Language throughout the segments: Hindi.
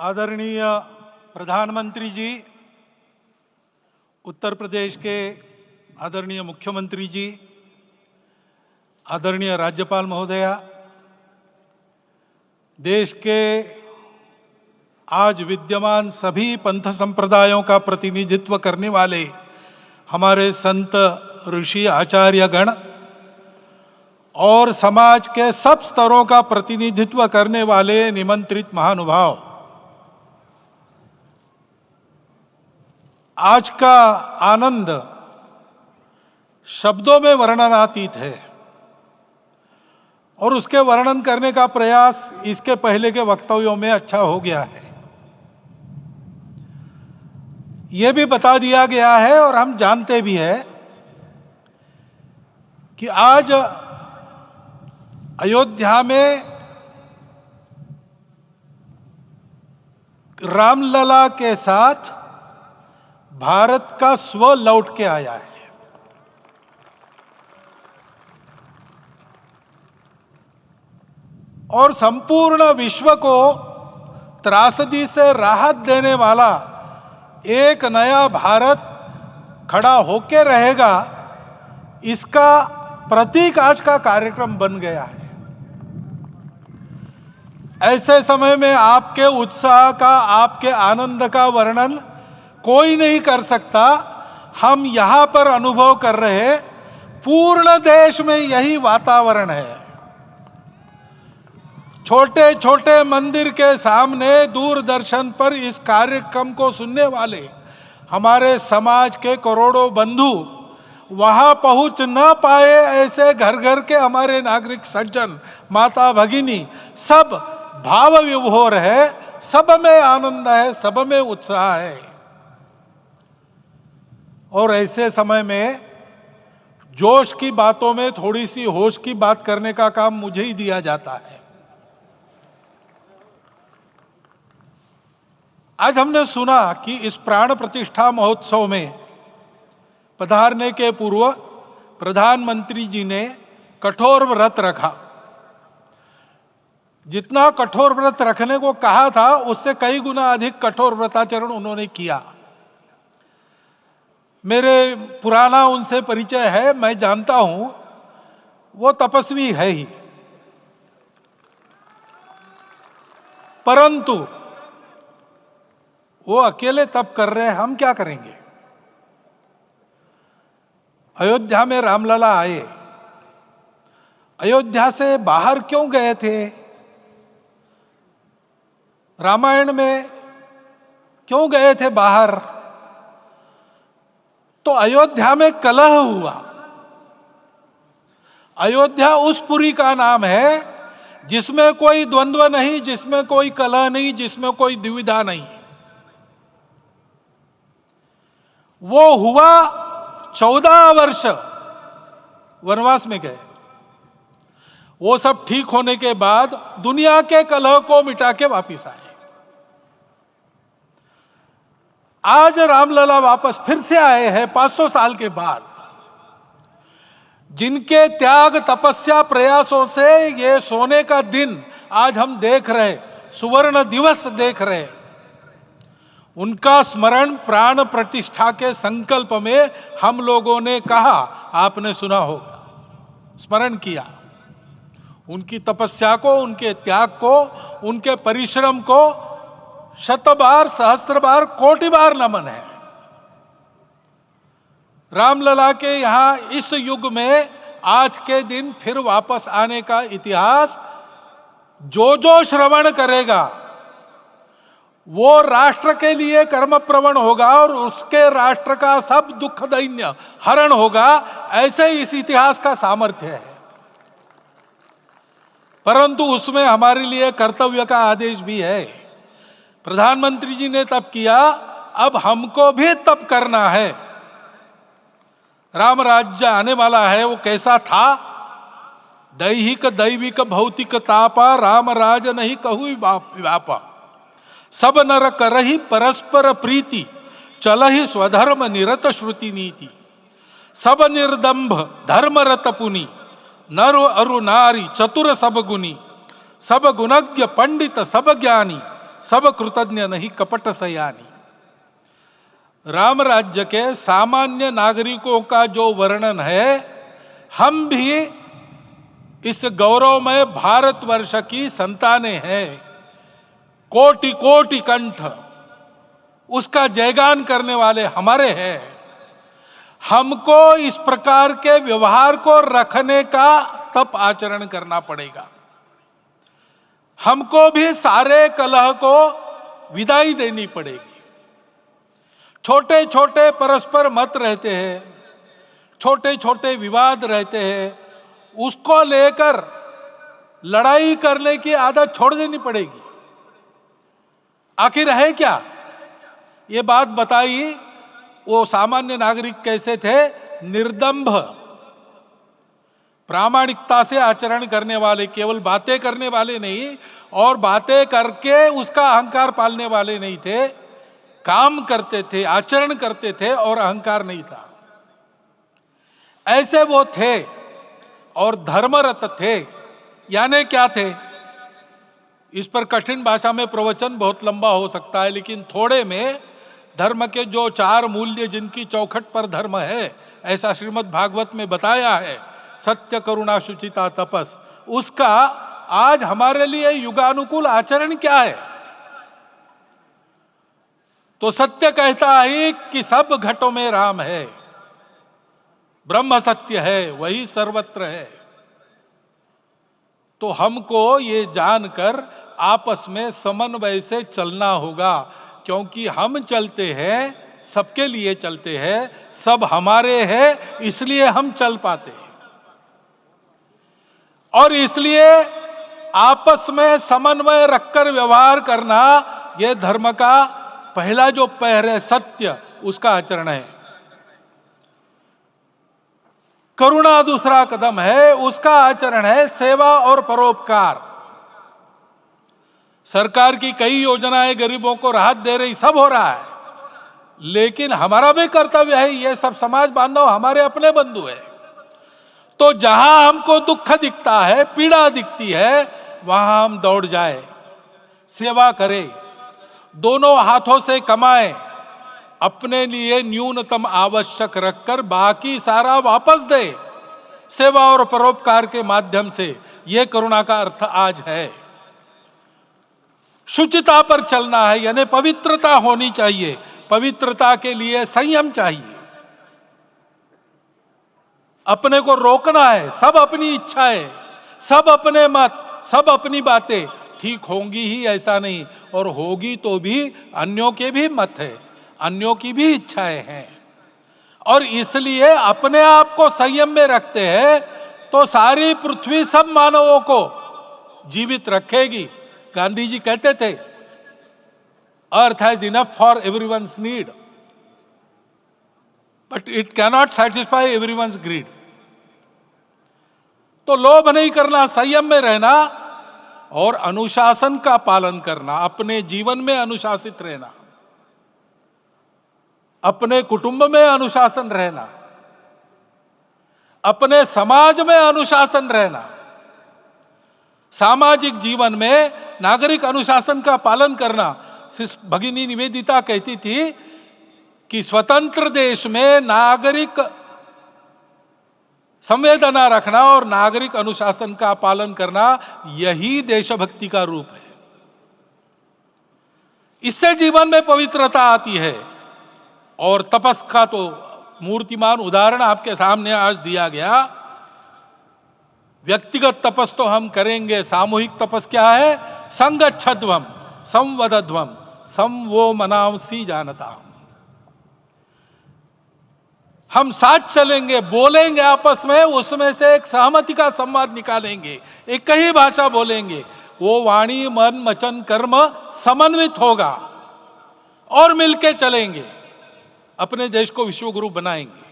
आदरणीय प्रधानमंत्री जी, उत्तर प्रदेश के आदरणीय मुख्यमंत्री जी, आदरणीय राज्यपाल महोदया, देश के आज विद्यमान सभी पंथ संप्रदायों का प्रतिनिधित्व करने वाले हमारे संत ऋषि आचार्य गण और समाज के सब स्तरों का प्रतिनिधित्व करने वाले निमंत्रित महानुभाव, आज का आनंद शब्दों में वर्णनातीत है और उसके वर्णन करने का प्रयास इसके पहले के वक्तव्यों में अच्छा हो गया है। यह भी बता दिया गया है और हम जानते भी हैं कि आज अयोध्या में रामलला के साथ भारत का स्व लौट के आया है। और संपूर्ण विश्व को त्रासदी से राहत देने वाला एक नया भारत खड़ा होके रहेगा, इसका प्रतीक आज का कार्यक्रम बन गया है। ऐसे समय में आपके उत्साह का, आपके आनंद का वर्णन कोई नहीं कर सकता। हम यहां पर अनुभव कर रहे, पूर्ण देश में यही वातावरण है। छोटे छोटे मंदिर के सामने दूरदर्शन पर इस कार्यक्रम को सुनने वाले हमारे समाज के करोड़ों बंधु वहां पहुंच न पाए, ऐसे घर घर के हमारे नागरिक सज्जन, माता भगिनी सब भाव विभोर है, सब में आनंद है, सब में उत्साह है। और ऐसे समय में जोश की बातों में थोड़ी सी होश की बात करने का काम मुझे ही दिया जाता है। आज हमने सुना कि इस प्राण प्रतिष्ठा महोत्सव में पधारने के पूर्व प्रधानमंत्री जी ने कठोर व्रत रखा। जितना कठोर व्रत रखने को कहा था, उससे कई गुना अधिक कठोर व्रताचरण उन्होंने किया। मेरे पुराना उनसे परिचय है, मैं जानता हूं वो तपस्वी है ही, परंतु वो अकेले तप कर रहे हैं, हम क्या करेंगे। अयोध्या में रामलला आए, अयोध्या से बाहर क्यों गए थे, रामायण में क्यों गए थे बाहर, तो अयोध्या में कलह हुआ। अयोध्या उस पुरी का नाम है जिसमें कोई द्वंद्व नहीं, जिसमें कोई कलह नहीं, जिसमें कोई दुविधा नहीं। वो हुआ 14 वर्ष वनवास में गए। वो सब ठीक होने के बाद दुनिया के कलह को मिटा के वापिस आए। आज रामलला वापस फिर से आए हैं 500 साल के बाद। जिनके त्याग, तपस्या, प्रयासों से ये सोने का दिन आज हम देख रहे, सुवर्ण दिवस देख रहे, उनका स्मरण प्राण प्रतिष्ठा के संकल्प में हम लोगों ने कहा, आपने सुना होगा, स्मरण किया। उनकी तपस्या को, उनके त्याग को, उनके परिश्रम को शत बार, सहस्त्र बार, कोटि बार नमन है। रामलला के यहां इस युग में आज के दिन फिर वापस आने का इतिहास जो जो श्रवण करेगा वो राष्ट्र के लिए कर्म प्रवण होगा और उसके राष्ट्र का सब दुख दैन्य हरण होगा। ऐसे इस इतिहास का सामर्थ्य है। परंतु उसमें हमारे लिए कर्तव्य का आदेश भी है। प्रधानमंत्री जी ने तप किया, अब हमको भी तप करना है। राम राज्य आने वाला है, वो कैसा था, दैहिक दैविक भौतिक तापा, राम राज नहीं कहु व्यापा, सब नर करहि परस्पर प्रीति, चलहि स्वधर्म निरत श्रुति नीति, सब निर्दंभ धर्म रत पुनि, नर अरु नारी चतुर सब गुनी, सब गुणज्ञ पंडित सब ज्ञानी, सब कृतज्ञ नहीं कपट सयानी। राम राज्य के सामान्य नागरिकों का जो वर्णन है, हम भी इस गौरवमय भारतवर्ष की संतानें हैं। कोटि कोटि कंठ उसका जयगान करने वाले हमारे हैं। हमको इस प्रकार के व्यवहार को रखने का तप आचरण करना पड़ेगा। हमको भी सारे कलह को विदाई देनी पड़ेगी। छोटे छोटे परस्पर मत रहते हैं, छोटे छोटे विवाद रहते हैं, उसको लेकर लड़ाई करने की आदत छोड़ देनी पड़ेगी। आखिर है क्या? ये बात बताइए, वो सामान्य नागरिक कैसे थे? निर्दंभ, प्रामाणिकता से आचरण करने वाले, केवल बातें करने वाले नहीं और बातें करके उसका अहंकार पालने वाले नहीं थे। काम करते थे, आचरण करते थे और अहंकार नहीं था। ऐसे वो थे और धर्मरत थे। यानी क्या थे? इस पर कठिन भाषा में प्रवचन बहुत लंबा हो सकता है, लेकिन थोड़े में धर्म के जो 4 मूल्य जिनकी चौखट पर धर्म है, ऐसा श्रीमद् भागवत में बताया है, सत्य करुणा शुचिता तपस, उसका आज हमारे लिए युगानुकूल आचरण क्या है? तो सत्य कहता है कि सब घटों में राम है, ब्रह्म सत्य है, वही सर्वत्र है। तो हमको ये जानकर आपस में समन्वय से चलना होगा, क्योंकि हम चलते हैं, सबके लिए चलते हैं, सब हमारे हैं, इसलिए हम चल पाते हैं। और इसलिए आपस में समन्वय रखकर व्यवहार करना, यह धर्म का पहला जो पैर है, सत्य, उसका आचरण है। करुणा दूसरा कदम है, उसका आचरण है सेवा और परोपकार। सरकार की कई योजनाएं गरीबों को राहत दे रही, सब हो रहा है, लेकिन हमारा भी कर्तव्य है, ये सब समाज बांधव हमारे अपने बंधु है। तो जहां हमको दुख दिखता है, पीड़ा दिखती है, वहां हम दौड़ जाए, सेवा करें, दोनों हाथों से कमाएं, अपने लिए न्यूनतम आवश्यक रखकर बाकी सारा वापस दे, सेवा और परोपकार के माध्यम से। यह करुणा का अर्थ आज है। शुचिता पर चलना है, यानी पवित्रता होनी चाहिए। पवित्रता के लिए संयम चाहिए, अपने को रोकना है। सब अपनी इच्छाएं, सब अपने मत, सब अपनी बातें ठीक होंगी ही ऐसा नहीं, और होगी तो भी अन्यों के भी मत है, अन्यों की भी इच्छाएं हैं। और इसलिए अपने आप को संयम में रखते हैं तो सारी पृथ्वी सब मानवों को जीवित रखेगी। गांधी जी कहते थे, earth has enough for everyone's need but it cannot satisfy everyone's greed. तो लोभ नहीं करना, संयम में रहना और अनुशासन का पालन करना, अपने जीवन में अनुशासित रहना, अपने कुटुंब में अनुशासन रहना, अपने समाज में अनुशासन रहना। सामाजिक जीवन में नागरिक अनुशासन का पालन करना। भगिनी निवेदिता कहती थी कि स्वतंत्र देश में नागरिक संवेदना रखना और नागरिक अनुशासन का पालन करना, यही देशभक्ति का रूप है। इससे जीवन में पवित्रता आती है। और तपस का तो मूर्तिमान उदाहरण आपके सामने आज दिया गया। व्यक्तिगत तपस तो हम करेंगे, सामूहिक तपस क्या है? संगच्छध्वम संवदध्वम सम वो मनांसी जानता। हम साथ चलेंगे, बोलेंगे आपस में, उसमें से एक सहमति का संवाद निकालेंगे, एक ही भाषा बोलेंगे, वो वाणी मन वचन कर्म समन्वित होगा और मिलके चलेंगे, अपने देश को विश्वगुरु बनाएंगे।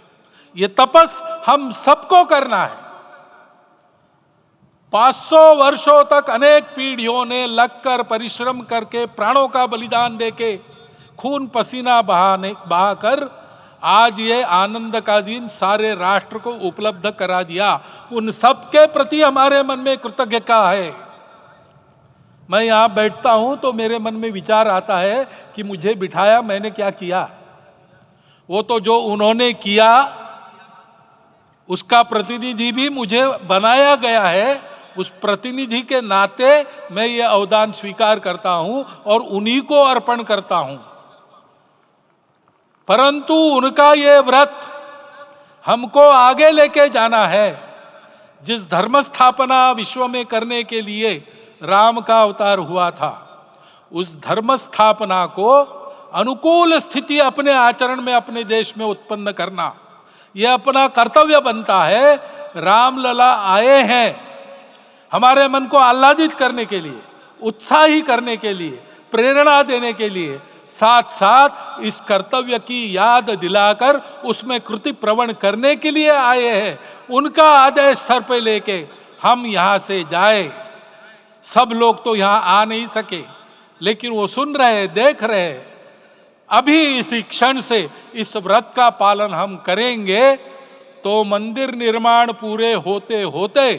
ये तपस हम सबको करना है। 500 वर्षों तक अनेक पीढ़ियों ने लगकर परिश्रम करके, प्राणों का बलिदान देके, खून पसीना बहाकर आज ये आनंद का दिन सारे राष्ट्र को उपलब्ध करा दिया। उन सब के प्रति हमारे मन में कृतज्ञता है। मैं यहां बैठता हूं तो मेरे मन में विचार आता है कि मुझे बिठाया, मैंने क्या किया? वो तो जो उन्होंने किया उसका प्रतिनिधि भी मुझे बनाया गया है। उस प्रतिनिधि के नाते मैं ये अवदान स्वीकार करता हूं और उन्हीं को अर्पण करता हूं। परंतु उनका ये व्रत हमको आगे लेके जाना है। जिस धर्म स्थापना विश्व में करने के लिए राम का अवतार हुआ था, उस धर्म स्थापना को अनुकूल स्थिति अपने आचरण में, अपने देश में उत्पन्न करना, यह अपना कर्तव्य बनता है। रामलला आए हैं हमारे मन को आह्लादित करने के लिए, उत्साही करने के लिए, प्रेरणा देने के लिए, साथ साथ इस कर्तव्य की याद दिलाकर उसमें कृति प्रवण करने के लिए आए हैं। उनका आदेश सर पे लेके हम यहां से जाए। सब लोग तो यहां आ नहीं सके, लेकिन वो सुन रहे, देख रहे। अभी इसी क्षण से इस व्रत का पालन हम करेंगे तो मंदिर निर्माण पूरे होते होते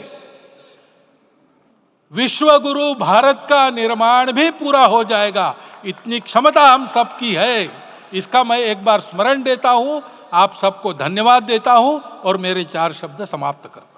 विश्व गुरु भारत का निर्माण भी पूरा हो जाएगा। इतनी क्षमता हम सबकी है। इसका मैं एक बार स्मरण देता हूं, आप सबको धन्यवाद देता हूं और मेरे 4 शब्द समाप्त करता हूं।